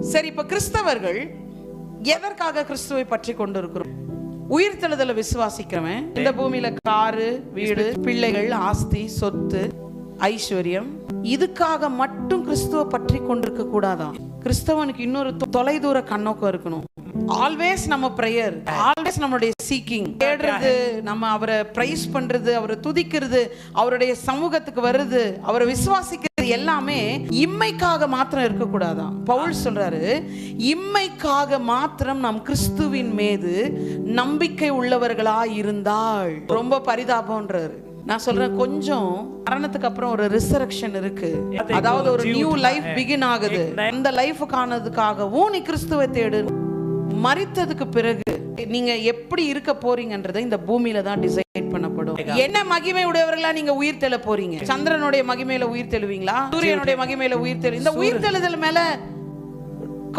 சரி, இப்ப கிறிஸ்தவர்கள் எதற்காக கிறிஸ்துவை பற்றி கொண்டிருக்கிறோம்? உயிர்த்தெழுதலை விசுவாசிக்கிறவன் இந்த பூமியில காரு, வீடு, பிள்ளைகள், ஆஸ்தி, சொத்து, ஐஸ்வர்யம், இதுக்காக மட்டும் கிறிஸ்துவ பற்றி கொண்டிருக்க கூடாதான். கிறிஸ்தவனுக்கு இன்னொரு தொலைதூர கண்ணோக்கம் இருக்கணும். ஆல்வேஸ் நம்ம பிரேயர், ஆல்வேஸ் நம்மளுடைய சீக்கிங், தேடுறது, நம்ம அவரை பிரைஸ் பண்றது, அவரை துதிக்கிறது, அவருடைய சமூகத்துக்கு வருது, அவரை விசுவாசிக்கிறது எல்லாமே இம்மைக்காக மாத்திரம் இருக்க கூடாதான். பவுல் சொல்றாரு, இம்மைக்காக மாத்திரம் நாம் கிறிஸ்துவின் மீது நம்பிக்கை உள்ளவர்களா இருந்தால் ரொம்ப பரிதாபம்ன்றாரு. நான் சொல்றேன், கொஞ்சம் மரணத்துக்கு அப்புறம் ஒரு ரிசரக்ஷன் இருக்கு, அதாவது ஒரு நியூ லைஃப் பிகின் ஆகுது. அந்த லைஃப் காணதுக்காகவும் நீ கிறிஸ்துவை தேடு. மரித்ததுக்கு பிறகு நீங்க எப்படி இருக்க போறீங்கன்றதை இந்த பூமியில தான் டிசைட் பண்ணப்படும். என்ன மகிமை உடையவர்களா நீங்க உயிர் தெழ போறீங்க? சந்திரனுடைய மகிமையில உயிர் தெழுவீங்களா? சூரியனுடைய மகிமையில உயிர் தெழு. இந்த உயிர் தெழுதல் மேல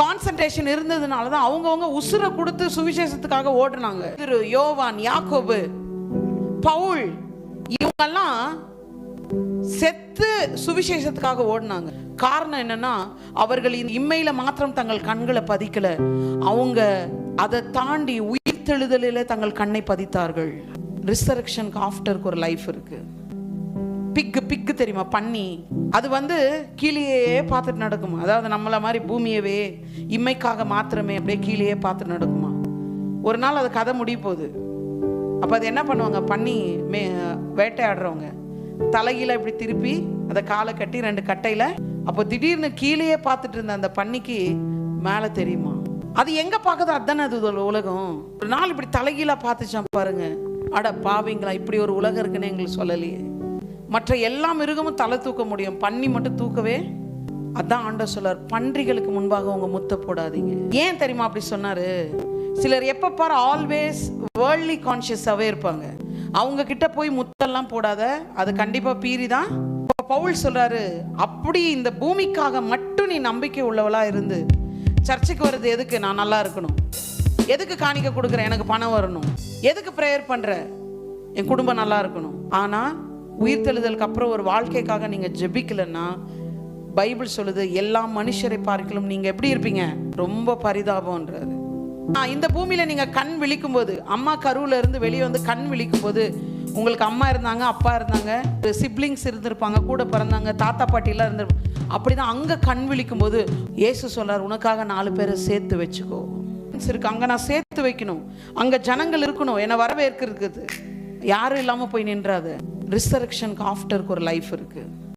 கான்சென்ட்ரேஷன் இருந்ததுனாலதான் அவங்கவங்க உசுரை கொடுத்து சுவிசேஷத்துக்காக ஓடுனாங்க. யோவான், யாக்கோபு, பவுல், இவங்கெல்லாம் செத்து சுவிசேஷத்துக்காக ஓடினாங்க. காரணம் என்னன்னா, அவர்கள் இம்மையில மாத்திரம் தங்கள் கண்களை பதிக்கல, அவங்க அதை தாண்டி உயிர்த்தெழுதலில தங்கள் கண்ணை பதித்தார்கள். ரிசரக்ஷனுக்கு ஆஃப்டருக்கு ஒரு லைஃப் இருக்கு. பிக்கு தெரியுமா? பன்னி, அது கீழேயே பார்த்துட்டு நடக்குமா? அதாவது நம்மள மாதிரி பூமியவே இம்மைக்காக மாத்திரமே அப்படியே கீழேயே பார்த்துட்டு நடக்குமா? ஒரு நாள் அது கதை முடிய போகுது. அப்போ அது என்ன பண்ணுவாங்க? பண்ணி வேட்டையாடுறவங்க தலைகீழ இப்படி திருப்பி அதை காலை கட்டி 2 கட்டையில, அப்போ திடீர்னு கீழேயே பார்த்துட்டு இருந்த அந்த பன்னிக்கு மேலே தெரியுமா? அது எங்க பார்க்குதோ அதுதானே அது உலகம். ஒரு நாள் இப்படி தலைகீழா பார்த்துச்சான் பாருங்க. அட பாவீங்களா, இப்படி ஒரு உலகம் இருக்குன்னு எங்களுக்கு சொல்லலையே. மற்ற எல்லா மிருகமும் தலை தூக்க முடியும், பன்னி மட்டும் தூக்கவே. அதான் ஆண்டவர் சொல்லார், பன்றிகளுக்கு முன்பாக உங்க முத்த போடாதீங்க. ஏன் தெரியுமா அப்படி சொன்னாரு? சிலர் எப்ப பாரு ஆல்வேஸ் வேர்ல்ட்லி கான்சியஸாவே இருப்பாங்க. அவங்க கிட்ட போய் முத்தெல்லாம் போடாத, அது கண்டிப்பா பீரி தான். பவுல் சொல்றாரு, அப்படி இந்த பூமிக்காக மட்டும் நீ நம்பிக்கை உள்ளவளா இருந்து சர்ச்சுக்கு வர்றது எதுக்கு? நான் நல்லா இருக்கணும். எதுக்கு காணிக்க கொடுக்குறேன்? எனக்கு பணம் வரணும். எதுக்கு பிரேயர் பண்ற? என் குடும்பம் நல்லா இருக்கணும். ஆனா உயிர்த்தெழுதலுக்கு அப்புறம் ஒரு வாழ்க்கைக்காக நீங்க ஜெபிக்கலன்னா, பைபிள் சொல்லுது, எல்லா மனுஷரை பார்க்கலும் நீங்க எப்படி இருப்பீங்க? ரொம்ப பரிதாபம்ன்றாரு. இந்த பூமியில நீங்க கண் விழிக்கும் போது, அம்மா கருவுல இருந்து வெளியே வந்து கண் விழிக்கும் போது, உங்களுக்கு அம்மா இருந்தாங்க, அப்பா இருந்தாங்க, சிப்ளிங்ஸ் இருந்திருப்பாங்க, கூட பிறந்தாங்க, தாத்தா பாட்டி எல்லாம் இருந்திருப்பாங்க. அப்படிதான் அங்க கண் விழிக்கும் போது இயேசு சொல்றார், உனக்காக 4 பேரை சேர்த்து வச்சுக்கோ. இருக்கு, அங்க நான் சேர்த்து வைக்கணும், அங்க ஜனங்கள் இருக்கணும், என்னை வரவேற்கிறது. யாரும் இல்லாம போய் நின்றாது. ரிசரக்ஷனுக்கு ஆஃப்டருக்கு ஒரு லைஃப் இருக்கு.